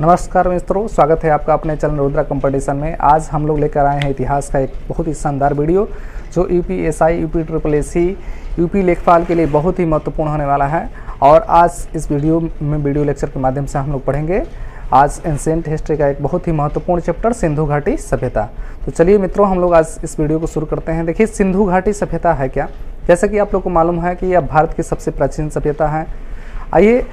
नमस्कार मित्रों, स्वागत है आपका अपने चैनल रुद्रा कंपटीशन में। आज हम लोग लेकर आए हैं इतिहास का एक बहुत ही शानदार वीडियो जो UPSI, UP triple AC, UP लेखपाल के लिए बहुत ही महत्वपूर्ण होने वाला है। और आज इस वीडियो में वीडियो लेक्चर के माध्यम से हम लोग पढ़ेंगे आज एंशिएंट हिस्ट्री का एक बहुत ही महत्वपूर्ण चैप्टर सिंधु घाटी सभ्यता। तो चलिए मित्रों, हम लोग आज इस वीडियो को शुरू करते हैं। देखिए, सिंधु घाटी सभ्यता है क्या। जैसा कि आप लोग को मालूम है कि यह भारत की सबसे प्राचीन सभ्यता है। आइए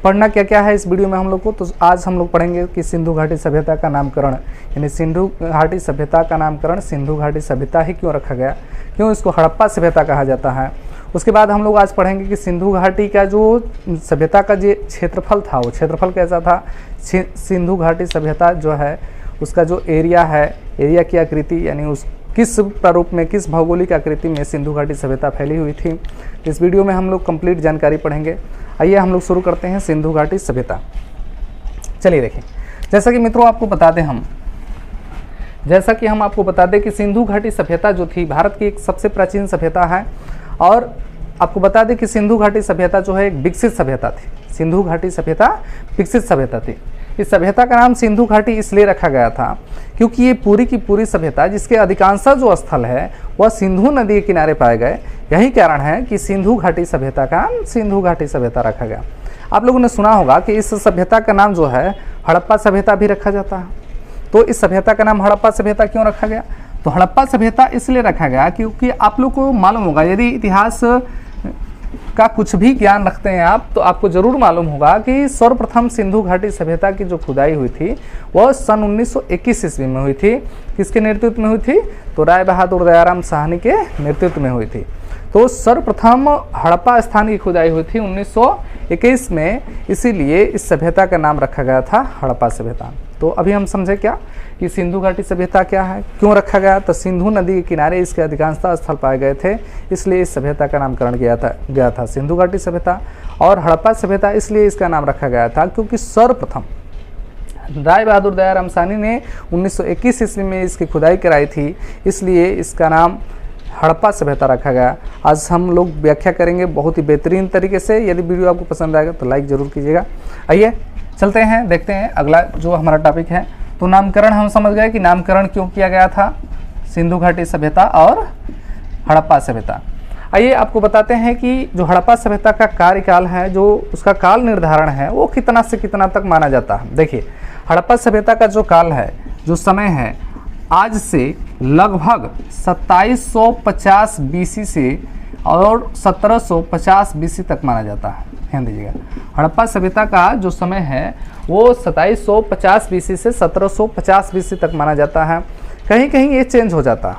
पढ़ना क्या क्या है इस वीडियो में हम लोग को। तो आज हम लोग पढ़ेंगे कि सिंधु घाटी सभ्यता का नामकरण, यानी सिंधु घाटी सभ्यता का नामकरण सिंधु घाटी सभ्यता ही क्यों रखा गया, क्यों इसको हड़प्पा सभ्यता कहा जाता है। उसके बाद हम लोग आज पढ़ेंगे कि सिंधु घाटी का जो सभ्यता का जो क्षेत्रफल था, वो क्षेत्रफल कैसा था। सिंधु घाटी सभ्यता जो है उसका जो एरिया है, एरिया की आकृति, यानी उस किस प्रारूप में, किस भौगोलिक आकृति में सिंधु घाटी सभ्यता फैली हुई थी। इस वीडियो में हम लोग कंप्लीट जानकारी पढ़ेंगे। आइए हम लोग शुरू करते हैं सिंधु घाटी सभ्यता। चलिए देखिए, जैसा कि मित्रों आपको बता दें हम आपको बता दें कि सिंधु घाटी सभ्यता जो थी भारत की एक सबसे प्राचीन सभ्यता है। और आपको बता दें कि सिंधु घाटी सभ्यता जो है एक विकसित सभ्यता थी। सिंधु घाटी सभ्यता विकसित सभ्यता थी। इस सभ्यता का नाम सिंधु घाटी इसलिए रखा गया था क्योंकि ये पूरी की पूरी सभ्यता, जिसके अधिकांश जो स्थल है वह सिंधु नदी के किनारे पाए गए। यही कारण है कि सिंधु घाटी सभ्यता का नाम सिंधु घाटी सभ्यता रखा गया। आप लोगों ने सुना होगा कि इस सभ्यता का नाम जो है हड़प्पा सभ्यता भी रखा जाता है। तो इस सभ्यता का नाम हड़प्पा सभ्यता क्यों रखा गया? तो हड़प्पा सभ्यता इसलिए रखा गया क्योंकि आप लोग को मालूम होगा, यदि इतिहास का कुछ भी ज्ञान रखते हैं आप, तो आपको जरूर मालूम होगा कि सर्वप्रथम सिंधु घाटी सभ्यता की जो खुदाई हुई थी वह सन 1921 ईस्वी में हुई थी। किसके नेतृत्व में हुई थी? तो राय बहादुर दयाराम साहनी के नेतृत्व में हुई थी। तो सर्वप्रथम हड़प्पा स्थान की खुदाई हुई थी 1921 में, इसीलिए इस सभ्यता का नाम रखा गया था हड़प्पा सभ्यता। तो अभी हम समझे क्या कि सिंधु घाटी सभ्यता क्या है, क्यों रखा गया। तो सिंधु नदी के किनारे इसके अधिकांशतः स्थल पाए गए थे, इसलिए इस सभ्यता का नामकरण गया था सिंधु घाटी सभ्यता। और हड़प्पा सभ्यता इसलिए इसका नाम रखा गया था क्योंकि सर्वप्रथम राय बहादुर दयाराम साहनी ने 1921 ईस्वी में इसकी खुदाई कराई थी, इसलिए इसका नाम हड़प्पा सभ्यता रखा गया। आज हम लोग व्याख्या करेंगे बहुत ही बेहतरीन तरीके से। यदि वीडियो आपको पसंद आएगा तो लाइक जरूर कीजिएगा। आइए चलते हैं, देखते हैं अगला जो हमारा टॉपिक है। तो नामकरण हम समझ गए कि नामकरण क्यों किया गया था सिंधु घाटी सभ्यता और हड़प्पा सभ्यता। आइए आपको बताते हैं कि जो हड़प्पा सभ्यता का कार्यकाल है, जो उसका काल निर्धारण है, वो कितना से कितना तक माना जाता है। देखिए, हड़प्पा सभ्यता का जो काल है, जो समय है, आज से लगभग 2750 बीसी से और 1750 बीसी तक माना जाता है। ध्यान दीजिएगा, हड़प्पा सभ्यता का जो समय है वो 2750 बीसी से 1750 बीसी तक माना जाता है। कहीं कहीं ये चेंज हो जाता है,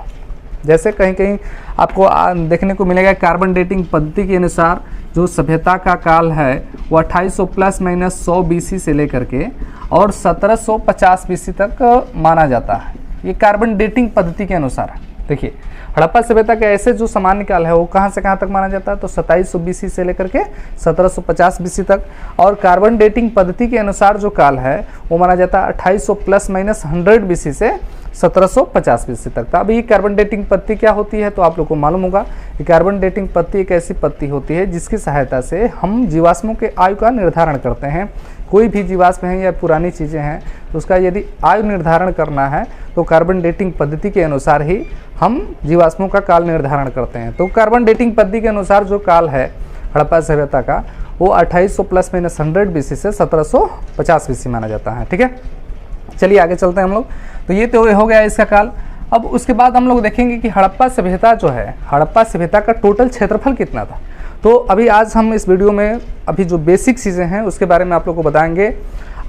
जैसे कहीं कहीं आपको देखने को मिलेगा कार्बन डेटिंग पद्धति के अनुसार जो सभ्यता का काल है वो 2800 प्लस माइनस 100 बीसी से लेकर के और 1750 बीसी तक माना जाता है। ये कार्बन डेटिंग पद्धति के अनुसार है। देखिए, हड़प्पा सभ्यता का ऐसे जो सामान्य काल है वो कहाँ से कहाँ तक माना जाता है? तो 2700 बीसी से लेकर के 1750 बीसी तक। और कार्बन डेटिंग पद्धति के अनुसार जो काल है वो माना जाता है 2800 प्लस माइनस 100 बीसी से 1750 बीसी तक। तो अब ये कार्बन डेटिंग पद्धति क्या होती है? तो आप लोग को मालूम होगा कि कार्बन डेटिंग पद्धति एक ऐसी पद्धति होती है जिसकी सहायता से हम जीवाश्मों के आयु का निर्धारण करते हैं। कोई भी जीवाश्म है या पुरानी चीज़ें हैं तो उसका यदि आयु निर्धारण करना है तो कार्बन डेटिंग पद्धति के अनुसार ही हम जीवाश्मों का काल निर्धारण करते हैं। तो कार्बन डेटिंग पद्धति के अनुसार जो काल है हड़प्पा सभ्यता का वो 2800 प्लस माइनस 100 बीसी से 1750 बीसी माना जाता है। ठीक है, चलिए आगे चलते हैं हम लोग। तो ये तो हो गया इसका काल। अब उसके बाद हम लोग देखेंगे कि हड़प्पा सभ्यता जो है, हड़प्पा सभ्यता का टोटल क्षेत्रफल कितना था। तो अभी आज हम इस वीडियो में अभी जो बेसिक चीज़ें हैं उसके बारे में आप लोग को बताएंगे।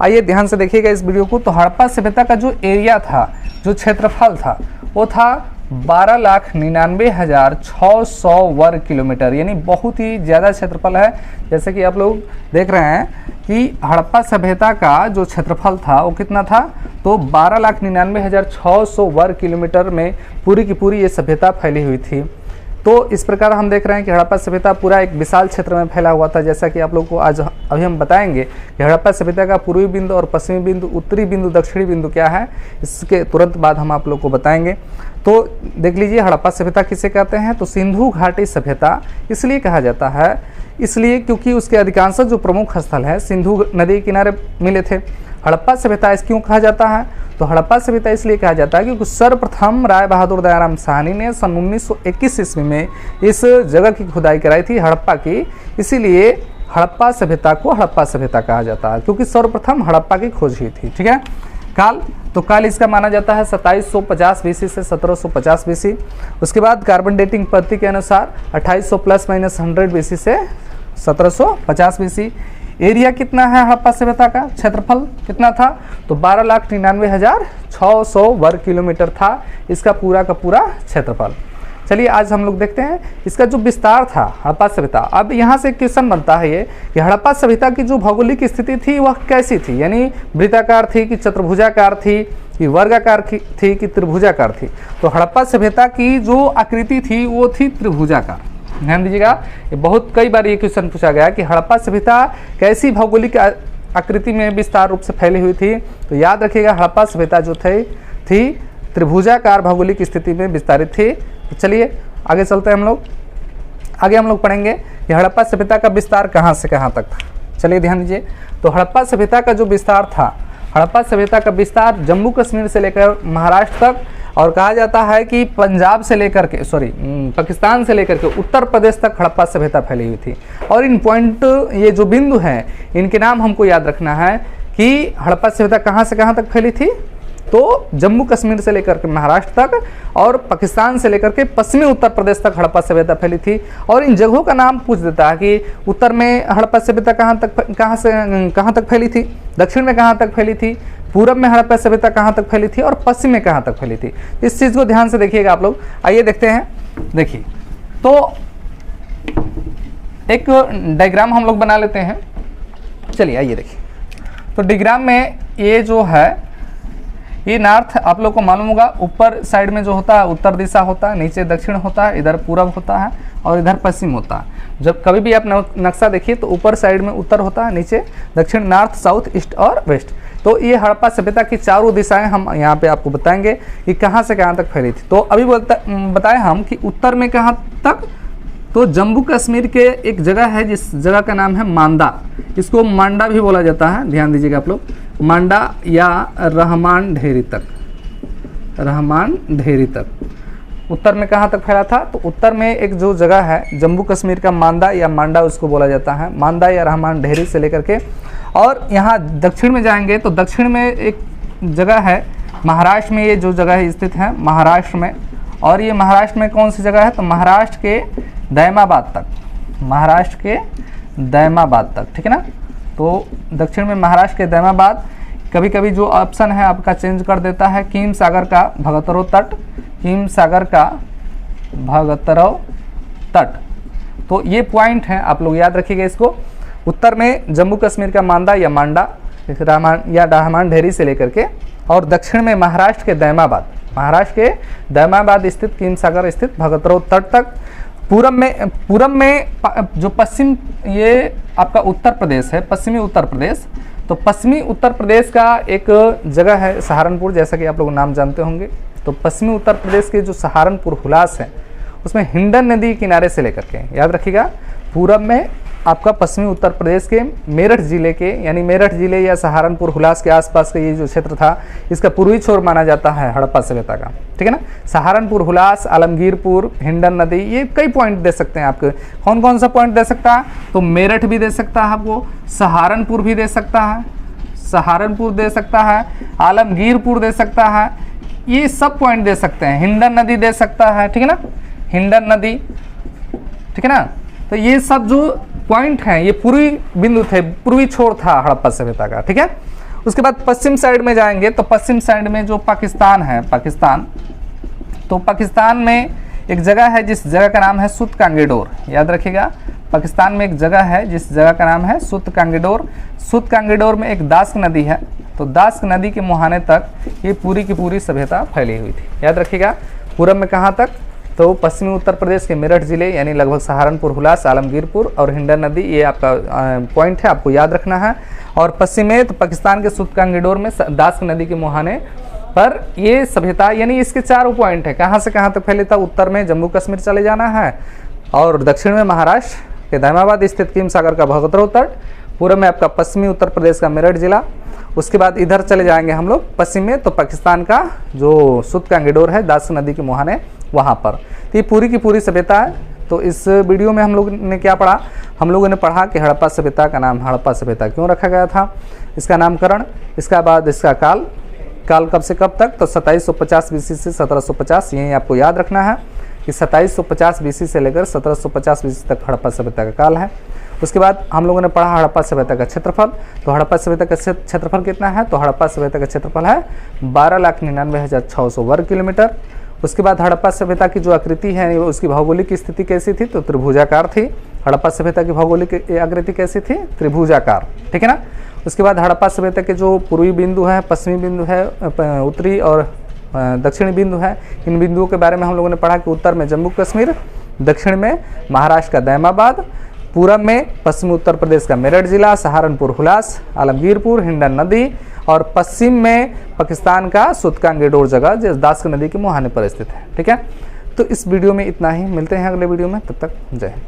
आइए ध्यान से देखिएगा इस वीडियो को। तो हड़प्पा सभ्यता का जो एरिया था, जो क्षेत्रफल था, वो था 12,99,600 वर्ग किलोमीटर, यानी बहुत ही ज़्यादा क्षेत्रफल है। जैसे कि आप लोग देख रहे हैं कि हड़प्पा सभ्यता का जो क्षेत्रफल था वो कितना था? तो 12,99,600 वर्ग किलोमीटर में पूरी की पूरी ये सभ्यता फैली हुई थी। तो इस प्रकार हम देख रहे हैं कि हड़प्पा सभ्यता पूरा एक विशाल क्षेत्र में फैला हुआ था। जैसा कि आप लोगों को आज अभी हम बताएंगे कि हड़प्पा सभ्यता का पूर्वी बिंदु और पश्चिमी बिंदु, उत्तरी बिंदु, दक्षिणी बिंदु क्या है, इसके तुरंत बाद हम आप लोग को बताएंगे। तो देख लीजिए हड़प्पा सभ्यता किसे कहते हैं, तो सिंधु घाटी सभ्यता इसलिए कहा जाता है, इसलिए क्योंकि उसके अधिकांश जो प्रमुख स्थल है सिंधु नदी के किनारे मिले थे। हड़प्पा सभ्यता इस क्यों कहा जाता है, तो हड़प्पा सभ्यता इसलिए कहा जाता है क्योंकि सर्वप्रथम राय बहादुर दयाराम साहनी ने सन 1921 ईस्वी में इस जगह की खुदाई कराई थी हड़प्पा की, इसीलिए हड़प्पा सभ्यता को हड़प्पा सभ्यता कहा जाता है क्योंकि सर्वप्रथम हड़प्पा की खोज हुई थी। ठीक है। काल, तो काल इसका माना जाता है 2750 बीसी से 1750 बीसी। उसके बाद कार्बन डेटिंग पद्धति के अनुसार 2800 प्लस माइनस 100 बीसी से 1750 बीसी। एरिया कितना है हड़प्पा सभ्यता का, क्षेत्रफल कितना था, तो 12,99,600 वर्ग किलोमीटर था इसका पूरा का पूरा क्षेत्रफल। चलिए आज हम लोग देखते हैं इसका जो विस्तार था हड़प्पा सभ्यता। अब यहाँ से क्वेश्चन बनता है ये कि हड़प्पा सभ्यता की जो भौगोलिक स्थिति थी वह कैसी थी, यानी वृत्ताकार थी कि चतुर्भुजाकार थी कि वर्गाकार थी कि त्रिभुजाकार थी। तो हड़प्पा सभ्यता की जो आकृति थी वो थी त्रिभुजाकार। ध्यान दीजिएगा, ये बहुत कई बार ये क्वेश्चन पूछा गया कि हड़प्पा सभ्यता कैसी भौगोलिक आकृति में विस्तार रूप से फैली हुई थी। तो याद रखिएगा हड़प्पा सभ्यता जो थी त्रिभुजाकार भौगोलिक स्थिति में विस्तारित थी। तो चलिए आगे चलते हैं हम लोग। आगे हम लोग पढ़ेंगे कि हड़प्पा सभ्यता का विस्तार कहाँ से कहाँ तक था। चलिए ध्यान दीजिए, तो हड़प्पा सभ्यता का जो विस्तार था, हड़प्पा सभ्यता का विस्तार जम्मू कश्मीर से लेकर महाराष्ट्र तक, और कहा जाता है कि पंजाब से लेकर के पाकिस्तान से लेकर के उत्तर प्रदेश तक हड़प्पा सभ्यता फैली हुई थी। और इन पॉइंट, ये जो बिंदु हैं, इनके नाम हमको याद रखना है कि हड़प्पा सभ्यता कहाँ से कहाँ तक फैली थी, तो जम्मू कश्मीर से लेकर के महाराष्ट्र तक और पाकिस्तान से लेकर के पश्चिमी उत्तर प्रदेश तक हड़प्पा सभ्यता फैली थी। और इन जगहों का नाम पूछ देता है कि उत्तर में हड़प्पा सभ्यता कहाँ से कहाँ तक फैली थी, दक्षिण में कहाँ तक फैली थी, पूरब में हड़प्पा सभ्यता कहाँ तक फैली थी और पश्चिम में कहाँ तक फैली थी। इस चीज़ को ध्यान से देखिएगा आप लोग। आइए देखते हैं। देखिए, तो एक डायग्राम हम लोग बना लेते हैं। चलिए आइए देखिए, तो डायग्राम में ये जो है, ये नॉर्थ आप लोग को मालूम होगा, ऊपर साइड में जो होता है उत्तर दिशा होता है, नीचे दक्षिण होता है, इधर पूरब होता है और इधर पश्चिम होता है। जब कभी भी आप नक्शा देखिए तो ऊपर साइड में उत्तर होता है, नीचे दक्षिण, नॉर्थ, साउथ, ईस्ट और वेस्ट। तो ये हड़प्पा सभ्यता की चारों दिशाएं हम यहाँ पे आपको बताएंगे कि कहाँ से कहाँ तक फैली थी। तो अभी बताए हम कि उत्तर में कहाँ तक, तो जम्मू कश्मीर के एक जगह है जिस जगह का नाम है मांडा, इसको मांडा भी बोला जाता है, ध्यान दीजिएगा आप लोग, मांडा या रहमान ढेरी तक, रहमान ढेरी तक। उत्तर में कहाँ तक फैला था, तो उत्तर में एक जो जगह है जम्मू कश्मीर का मांडा या मांडा उसको बोला जाता है, मांडा या रहमान ढेरी से लेकर के। और यहाँ दक्षिण में जाएंगे तो दक्षिण में एक जगह है महाराष्ट्र में, ये जो जगह स्थित है महाराष्ट्र में। और ये महाराष्ट्र में कौन सी जगह है, तो महाराष्ट्र के दैमाबाद तक, महाराष्ट्र के दैमाबाद तक, ठीक है ना। तो दक्षिण में महाराष्ट्र के दैमाबाद, कभी कभी जो ऑप्शन है आपका चेंज कर देता है, कीम सागर का भगतरो तट, कीम सागर का भगतरो तट। तो ये पॉइंट है, आप लोग याद रखिएगा इसको। उत्तर में जम्मू कश्मीर का मांडा या मांडा या रहमान ढेरी से लेकर के, और दक्षिण में महाराष्ट्र के दैमाबाद, महाराष्ट्र के दैमाबाद स्थित कीम सागर स्थित भगतरो तट तक। पूरब में जो पश्चिम, ये आपका उत्तर प्रदेश है, पश्चिमी उत्तर प्रदेश। तो पश्चिमी उत्तर प्रदेश का एक जगह है सहारनपुर, जैसा कि आप लोग नाम जानते होंगे। तो पश्चिमी उत्तर प्रदेश के जो सहारनपुर हुलास है उसमें हिंडन नदी किनारे से लेकर के, याद रखिएगा, पूरब में आपका पश्चिमी उत्तर प्रदेश के मेरठ जिले के, यानी मेरठ जिले या सहारनपुर हुलास के आसपास का ये जो क्षेत्र था, इसका पूर्वी छोर माना जाता है हड़प्पा सभ्यता का, ठीक है ना। सहारनपुर, हुलास, आलमगीरपुर, हिंडन नदी, ये कई पॉइंट दे सकते हैं आपके। कौन कौन सा पॉइंट दे सकता है, तो मेरठ भी दे सकता है आपको, सहारनपुर भी दे सकता है, सहारनपुर दे सकता है, आलमगीरपुर दे सकता है, ये सब पॉइंट दे सकते हैं। हिंडन नदी दे सकता है, ठीक है ना, हिंडन नदी, ठीक है ना। तो ये सब जो पॉइंट हैं ये पूर्वी बिंदु थे, पूर्वी छोर था हड़प्पा सभ्यता का, ठीक है। उसके बाद पश्चिम साइड में जाएंगे तो पश्चिम साइड में जो पाकिस्तान है, पाकिस्तान, तो पाकिस्तान में एक जगह है जिस जगह का नाम है सुत कांगेडोर, याद रखिएगा। पाकिस्तान में एक जगह है जिस जगह का नाम है सुत कांगेडोर। सुत कांगेडोर में एक दास्क नदी है, तो दास्क नदी के मुहाने तक ये पूरी की पूरी सभ्यता फैली हुई थी, याद रखिएगा। पूरब में कहाँ तक, तो पश्चिमी उत्तर प्रदेश के मेरठ जिले यानी लगभग सहारनपुर, हुलास, आलमगीरपुर और हिंडन नदी, ये आपका पॉइंट है, आपको याद रखना है। और पश्चिम में तो पाकिस्तान के सुतकांगीडोर में दास्क नदी के मुहाने पर ये सभ्यता, यानी इसके चारों पॉइंट है। कहाँ से कहाँ तक फैले था? उत्तर में जम्मू कश्मीर चले जाना है, और दक्षिण में महाराष्ट्र के दायमाबाद स्थित किम सागर का भगोत्रो तट, पूर्व में आपका पश्चिमी उत्तर प्रदेश का मेरठ जिला, उसके बाद इधर चले जाएंगे हम लोग पश्चिम में तो पाकिस्तान का जो सुतकांगीडोर है दास्क नदी के मुहाने, वहाँ पर। तो ये पूरी की पूरी सभ्यता है। तो इस वीडियो में हम लोग ने क्या पढ़ा? हम लोगों ने पढ़ा कि हड़प्पा सभ्यता का नाम हड़प्पा सभ्यता क्यों रखा गया था, इसका नामकरण, इसका बाद इसका काल कब से कब तक, तो 2750 BC से 1750, यही आपको याद रखना है कि 2750 BC से लेकर 1750 BC तक हड़प्पा सभ्यता का काल है। उसके बाद हम लोगों ने पढ़ा हड़प्पा सभ्यता का क्षेत्रफल। तो हड़प्पा सभ्यता का क्षेत्रफल कितना है? तो हड़प्पा सभ्यता का क्षेत्रफल है 12,99,600 वर्ग किलोमीटर। उसके बाद हड़प्पा सभ्यता की जो आकृति है उसकी भौगोलिक स्थिति कैसी थी? तो त्रिभुजाकार थी। हड़प्पा सभ्यता की भौगोलिक आकृति कैसी थी? त्रिभुजाकार, ठीक है ना। उसके बाद हड़प्पा सभ्यता के जो पूर्वी बिंदु है, पश्चिमी बिंदु है, उत्तरी और दक्षिणी बिंदु है, इन बिंदुओं के बारे में हम लोगों ने पढ़ा कि उत्तर में जम्मू कश्मीर, दक्षिण में महाराष्ट्र का दायमाबाद, पूरब में पश्चिमी उत्तर प्रदेश का मेरठ जिला, सहारनपुर, हुलास, आलमगीरपुर, हिंडन नदी, और पश्चिम में पाकिस्तान का सुतकांगीडोर जगह जो दास्क नदी के मुहाने पर स्थित है, ठीक है। तो इस वीडियो में इतना ही, मिलते हैं अगले वीडियो में, तब तक जय हिंद।